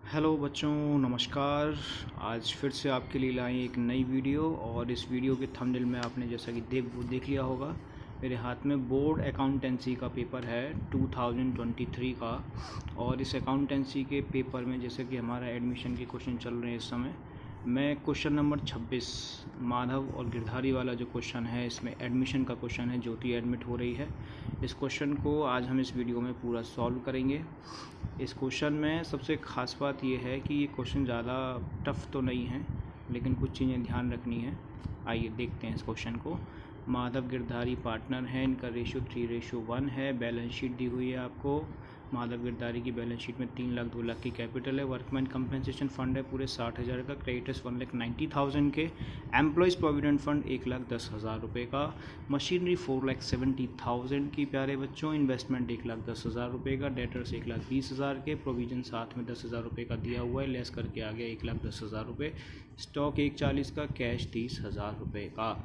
Hello बच्चों, नमस्कार। आज फिर से आपके लिए लाए एक नई वीडियो और इस वीडियो के थंबनेल में आपने जैसा कि देख लिया होगा, मेरे हाथ में बोर्ड अकाउंटेंसी का पेपर है 2023 का। और इस अकाउंटेंसी के पेपर में जैसे कि हमारा एडमिशन के क्वेश्चन चल रहे हैं इस समय, मैं क्वेश्चन नंबर 26 माधव और गिरधारी वाला जो क्वेश्चन है, इसमें एडमिशन का क्वेश्चन है, ज्योति एडमिट हो रही है। इस क्वेश्चन को आज हम इस वीडियो में पूरा सॉल्व करेंगे। इस क्वेश्चन में सबसे ख़ास बात यह है कि ये क्वेश्चन ज़्यादा टफ़ तो नहीं है, लेकिन कुछ चीज़ें ध्यान रखनी है। आइए देखते हैं इस क्वेश्चन को। माधव गिरधारी पार्टनर हैं, इनका रेशियो 3:1 है। बैलेंस शीट दी हुई है आपको। माधव गिरधारी की बैलेंस शीट में 3 लाख 2 लाख की कैपिटल है। वर्कमैन कंपनसेशन फंड है पूरे 60,000 का। क्रेडिटर्स 1,90,000 के। एम्प्लॉयज़ प्रोविडेंट फंड 1,10,000 रुपये का। मशीनरी 4,70,000 की प्यारे बच्चों। इन्वेस्टमेंट 1,10,000 रुपये का। डेटर्स 1,20,000 के। प्रोविजन साथ में 10,000 रुपये का दिया हुआ है, लेस करके आ गया 1,10,000 रुपये। स्टॉक 1,40 का। कैश 30,000 रुपये का।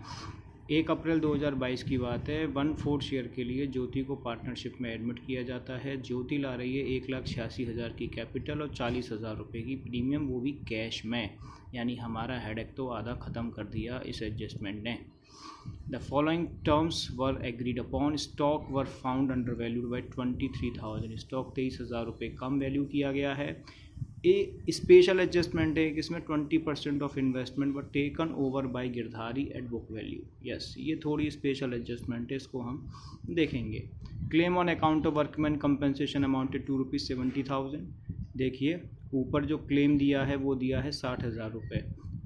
1 अप्रैल 2022 की बात है। 1/4 शेयर के लिए ज्योति को पार्टनरशिप में एडमिट किया जाता है। ज्योति ला रही है 1,86,000 की कैपिटल और 40,000 रुपये की प्रीमियम, वो भी कैश में। यानी हमारा हेडेक तो आधा ख़त्म कर दिया इस एडजस्टमेंट ने। The following terms were agreed upon. Stock were found under valued by 23,000। Stock 23,000 रुपये कम वैल्यू किया गया है। ए स्पेशल एडजस्टमेंट है, इसमें 20% of investment were taken over by Girdhari at book value. Yes, ये थोड़ी स्पेशल एडजस्टमेंट है, इसको हम देखेंगे। Claim on account of workman compensation amounted to ₹70,000। देखिए ऊपर जो क्लेम दिया है वो दिया है 60,000 रुपये,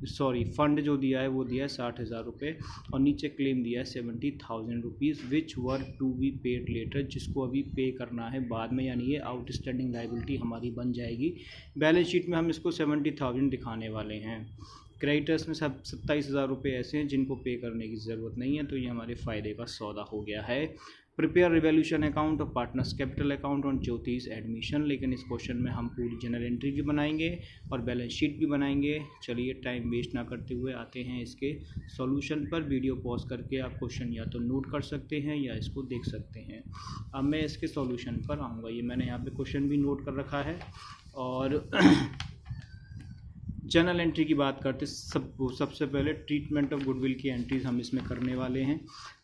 सॉरी फंड जो दिया है वो दिया है 60,000 रुपये, और नीचे क्लेम दिया है 70,000 rupees which were to be paid later, जिसको अभी पे करना है बाद में, यानी ये आउटस्टैंडिंग लाइबिलिटी हमारी बन जाएगी। बैलेंस शीट में हम इसको 70,000 दिखाने वाले हैं। क्रेडिटर्स में सब 27,000 रुपये ऐसे हैं जिनको पे करने की ज़रूरत नहीं है, तो ये हमारे फ़ायदे का सौदा हो गया है। प्रिपेयर रिवैल्यूएशन अकाउंट और पार्टनर्स कैपिटल अकाउंट ऑन ज्योतिष एडमिशन। लेकिन इस क्वेश्चन में हम पूरी जनरल एंट्री भी बनाएंगे और बैलेंस शीट भी बनाएंगे। चलिए टाइम वेस्ट ना करते हुए आते हैं इसके सॉल्यूशन पर। वीडियो पॉज करके आप क्वेश्चन या तो नोट कर सकते हैं या इसको देख सकते हैं। अब मैं इसके सॉल्यूशन पर आऊँगा। ये मैंने यहाँ पे क्वेश्चन भी नोट कर रखा है। और जनरल एंट्री की बात करते सबसे पहले ट्रीटमेंट ऑफ गुडविल की एंट्रीज हम इसमें करने वाले हैं।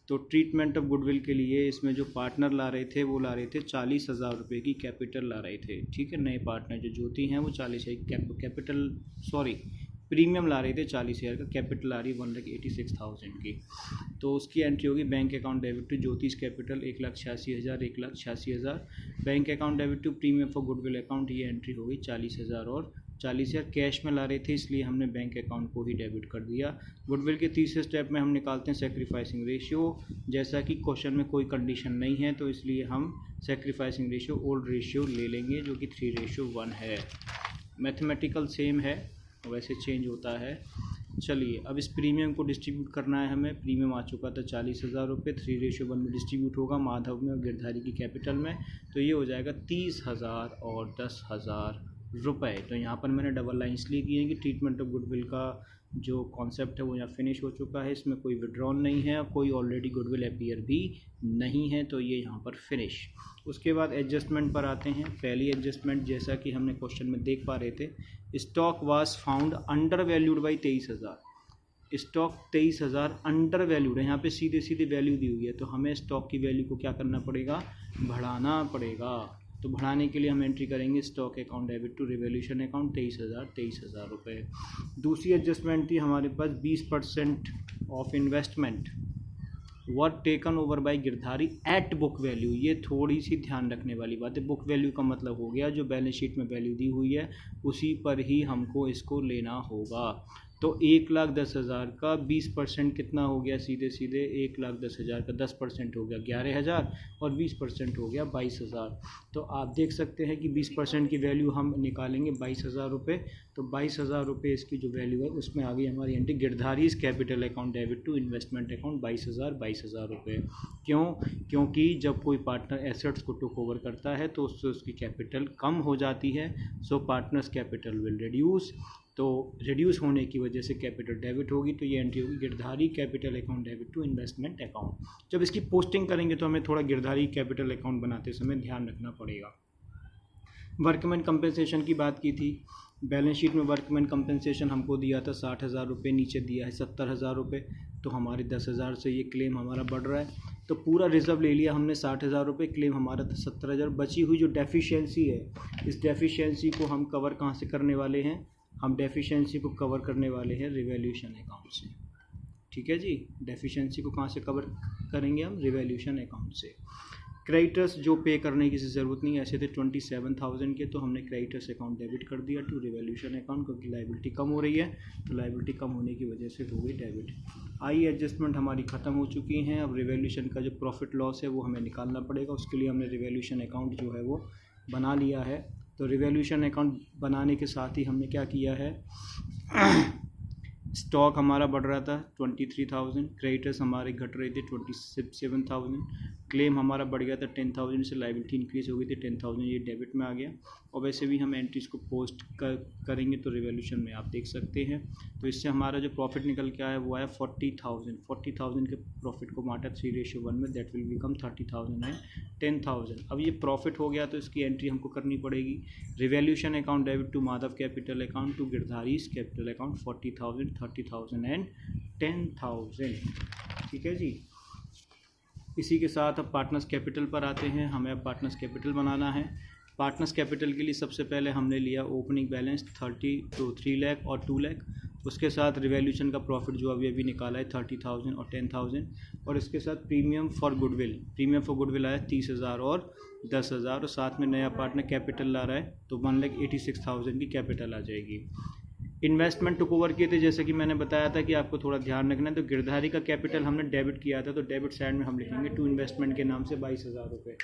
तो ट्रीटमेंट ऑफ गुडविल के लिए इसमें जो पार्टनर ला रहे थे वो ला रहे थे 40,000 रुपये की कैपिटल ला रहे थे। ठीक है, नए पार्टनर जो ज्योति हैं वो 40,000 कैपिटल, सॉरी प्रीमियम ला रहे थे 40,000 का। कैपिटल आ रही 1,86,000 की। तो उसकी एंट्री होगी bank account debit to Jyotish capital 1,86,000, 1,86,000। Bank account debit to premium for goodwill account, ये एंट्री हो गई 40,000 और 40,000 कैश में ला रहे थे, इसलिए हमने बैंक अकाउंट को ही डेबिट कर दिया। गुडविल के तीसरे स्टेप में हम निकालते हैं सेक्रीफाइसिंग रेशियो। जैसा कि क्वेश्चन में कोई कंडीशन नहीं है, तो इसलिए हम सेक्रीफाइसिंग रेशियो ओल्ड रेशियो ले लेंगे, जो कि 3:1 है। मैथमेटिकल सेम है, वैसे चेंज होता है। चलिए अब इस प्रीमियम को डिस्ट्रीब्यूट करना है हमें। प्रीमियम आ चुका था 40,000 रुपये, 3:1 में डिस्ट्रीब्यूट होगा माधव में और गिरधारी की कैपिटल में। तो ये हो जाएगा 30,000 और 10,000 रुपये। तो यहाँ पर मैंने डबल लाइन इसलिए की है कि ट्रीटमेंट ऑफ गुडविल का जो कॉन्सेप्ट है वो यहाँ फिनिश हो चुका है। इसमें कोई विड्रॉन नहीं है, कोई ऑलरेडी गुडविल अपीयर भी नहीं है, तो ये यहाँ पर फिनिश। उसके बाद एडजस्टमेंट पर आते हैं। पहली एडजस्टमेंट जैसा कि हमने क्वेश्चन में देख पा रहे थे, stock was found under valued by 23,000। Stock 23,000 under valued है, यहाँ पे सीधे सीधे वैल्यू दी हुई है, तो हमें स्टॉक की वैल्यू को क्या करना पड़ेगा, बढ़ाना पड़ेगा। तो बढ़ाने के लिए हम एंट्री करेंगे stock account debit to revaluation account 23,000 रुपये। दूसरी एडजस्टमेंट थी हमारे पास 20% of investment were taken over by Girdhari at book value. ये थोड़ी सी ध्यान रखने वाली बात है। बुक वैल्यू का मतलब हो गया जो बैलेंस शीट में वैल्यू दी हुई है उसी पर ही हमको इसको लेना होगा। तो 1,10,000 का 20% कितना हो गया, सीधे सीधे 1,10,000 का 10% हो गया 11,000 और 20% हो गया 22,000। तो आप देख सकते हैं कि 20% की वैल्यू हम निकालेंगे 22,000 रुपये। तो 22,000 रुपये इसकी जो वैल्यू है उसमें आ गई हमारी entry Girdhari's capital account debit to investment account 22,000 रुपये। क्यों? क्योंकि जब कोई पार्टनर एसेट्स को टुक ओवर करता है तो उससे उसकी कैपिटल कम हो जाती है। सो पार्टनर्स कैपिटल विल रिड्यूस। तो रिड्यूस होने की वजह से कैपिटल डेबिट होगी, तो ये एंट्री होगी Girdhari capital account debit to investment account. जब इसकी पोस्टिंग करेंगे तो हमें थोड़ा गिरधारी कैपिटल अकाउंट बनाते समय ध्यान रखना पड़ेगा। वर्कमैन कंपनसेशन की बात की थी, बैलेंस शीट में वर्कमैन कंपनसेशन हमको दिया था 60,000 रुपये, नीचे दिया है 70,000 रुपये, तो हमारे 10,000 से ये क्लेम हमारा बढ़ रहा है। तो पूरा रिजर्व ले लिया हमने 60,000 रुपये, क्लेम हमारा था 70,000। बची हुई जो डेफिशिएंसी है, इस डेफिशिएंसी को हम कवर कहाँ से करने वाले हैं? हम डेफिशिएंसी को कवर करने वाले हैं रिवैल्यूएशन अकाउंट से। ठीक है जी, डेफिशिएंसी को कहाँ से कवर करेंगे हम? रिवैल्यूएशन अकाउंट से। क्रेडिटर्स जो पे करने की ज़रूरत नहीं, ऐसे थे 27,000 के, तो हमने क्रेडिटर्स अकाउंट डेबिट कर दिया टू रिवैल्यूएशन अकाउंट, क्योंकि लाइबिलिटी कम हो रही है, तो लाइबिलिटी कम होने की वजह से हो गई डेबिट। आई एडजस्टमेंट हमारी ख़त्म हो चुकी हैं। अब रिवैल्यूएशन का जो प्रॉफिट लॉस है वो हमें निकालना पड़ेगा, उसके लिए हमने रिवैल्यूएशन अकाउंट जो है वो बना लिया है। तो रिवैल्यूएशन अकाउंट बनाने के साथ ही हमने क्या किया है, स्टॉक हमारा बढ़ रहा था 23,000, क्रेडिटर्स हमारे घट रहे थे 27,000, क्लेम हमारा बढ़ गया था 10,000 से, लाइबिलिटी इंक्रीज़ हो गई थी 10,000, ये डेबिट में आ गया। और वैसे भी हम एंट्रीज को पोस्ट करेंगे तो रिवैल्यूएशन में आप देख सकते हैं। तो इससे हमारा जो प्रॉफिट निकल के आया वो आया 40,000 के प्रॉफिट को बांटा 3:1 में, दैट विल बिकम 30,000 एंड 10,000। अब ये प्रॉफिट हो गया तो इसकी एंट्री हमको करनी पड़ेगी, revaluation account debit to Madhav capital account to Girdhari's capital account 40,000, 30,000 and 10,000। ठीक है जी। इसी के साथ अब पार्टनर्स कैपिटल पर आते हैं। हमें अब पार्टनर्स कैपिटल बनाना है। पार्टनर्स कैपिटल के लिए सबसे पहले हमने लिया ओपनिंग बैलेंस 3 लाख और 2 लाख, उसके साथ रिवैल्यूएशन का प्रॉफिट जो अभी निकाला है 30,000 और 10,000, और इसके साथ प्रीमियम फॉर गुडविल आया 30,000 और 10,000, और साथ में नया पार्टनर कैपिटल ला रहा है तो 1,86,000 की कैपिटल आ जाएगी। इन्वेस्टमेंट टुक ओवर किए थे, जैसे कि मैंने बताया था कि आपको थोड़ा ध्यान रखना है। तो गिरधारी का कैपिटल हमने डेबिट किया था, तो डेबिट साइड में हम लिखेंगे टू इन्वेस्टमेंट के नाम से 22,000 रुपये,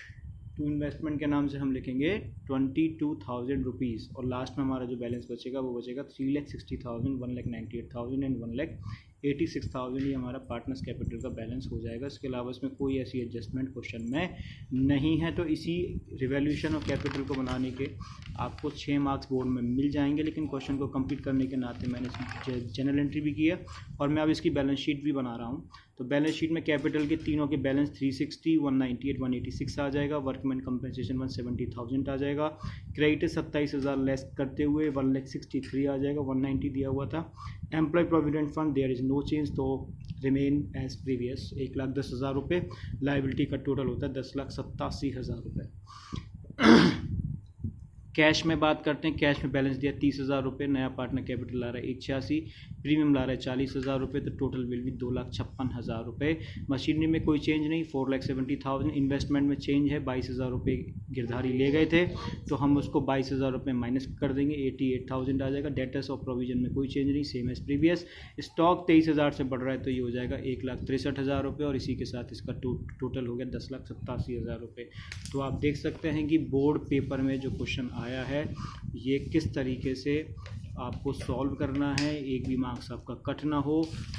टू इन्वेस्टमेंट के नाम से हम लिखेंगे 22,000 रुपीज़, और लास्ट में हमारा जो बैलेंस बचेगा वो बचेगा 3,60,000, 1,98,000 एंड 1,86,000। ये हमारा पार्टनर्स कैपिटल का बैलेंस हो जाएगा। इसके अलावा इसमें कोई ऐसी एडजस्टमेंट क्वेश्चन में नहीं है। तो इसी रिवैल्यूएशन और कैपिटल को बनाने के आपको 6 मार्क्स बोर्ड में मिल जाएंगे, लेकिन क्वेश्चन को कंप्लीट करने के नाते मैंने जनरल एंट्री भी किया और मैं अब इसकी बैलेंस शीट भी बना रहा हूँ। तो बैलेंस शीट में कैपिटल के तीनों के बैलेंस 360, 198, 186 आ जाएगा। वर्कमैन कंपनसेशन 170,000 आ जाएगा। क्रेडिट 27,000 लेस करते हुए 1,63,000 आ जाएगा, 190 दिया हुआ था। Employ provident fund there is no change, तो रिमेन एज प्रीवियस 1,10,000 रुपये। लाइबिलिटी का टोटल होता है 10,87,000 रुपये। कैश में बात करते हैं। कैश में बैलेंस दिया 30,000 रुपये, नया पार्टनर कैपिटल ला रहा है 186, प्रीमियम ला रहा है 40,000 रुपये, तो टोटल बिल भी 2,56,000 रुपये। मशीनरी में कोई चेंज नहीं, 4,70,000। इन्वेस्टमेंट में चेंज है, 22,000 रुपये गिरधारी ले गए थे तो हम उसको 22,000 रुपये माइनस कर देंगे, 88,000 आ जाएगा। डेटर्स और प्रोविजन में कोई चेंज नहीं, सेम एज प्रीवियस। स्टॉक 23,000 से बढ़ रहा है तो ये हो जाएगा 1,63,000 रुपये, और इसी के साथ इसका टोटल हो गया 10,87,000 रुपये। तो आप देख सकते हैं कि बोर्ड पेपर में जो क्वेश्चन आया है ये किस तरीके से आपको सॉल्व करना है, एक भी मार्क्स आपका कट ना हो।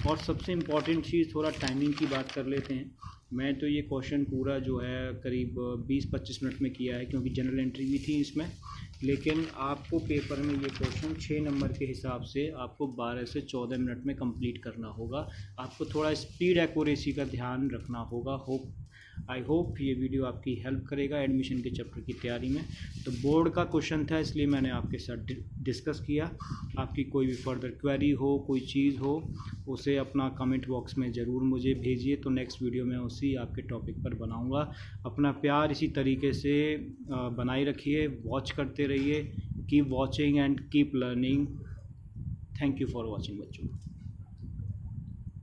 और सबसे इम्पॉर्टेंट चीज़, थोड़ा टाइमिंग की बात कर लेते हैं। मैं तो ये क्वेश्चन पूरा जो है करीब 20-25 मिनट में किया है, क्योंकि जनरल एंट्री भी थी इसमें, लेकिन आपको पेपर में ये क्वेश्चन 6 नंबर के हिसाब से आपको 12 से 14 मिनट में कंप्लीट करना होगा। आपको थोड़ा स्पीड एक्यूरेसी का ध्यान रखना होगा। आई होप ये वीडियो आपकी हेल्प करेगा एडमिशन के चैप्टर की तैयारी में। तो बोर्ड का क्वेश्चन था इसलिए मैंने आपके साथ डिस्कस किया। आपकी कोई भी फर्दर क्वेरी हो, कोई चीज़ हो, उसे अपना कमेंट बॉक्स में ज़रूर मुझे भेजिए, तो नेक्स्ट वीडियो में उसी आपके टॉपिक पर बनाऊंगा। अपना प्यार इसी तरीके से बनाए रखिए, वॉच करते रहिए। Keep watching and keep learning. Thank you for watching बच्चों।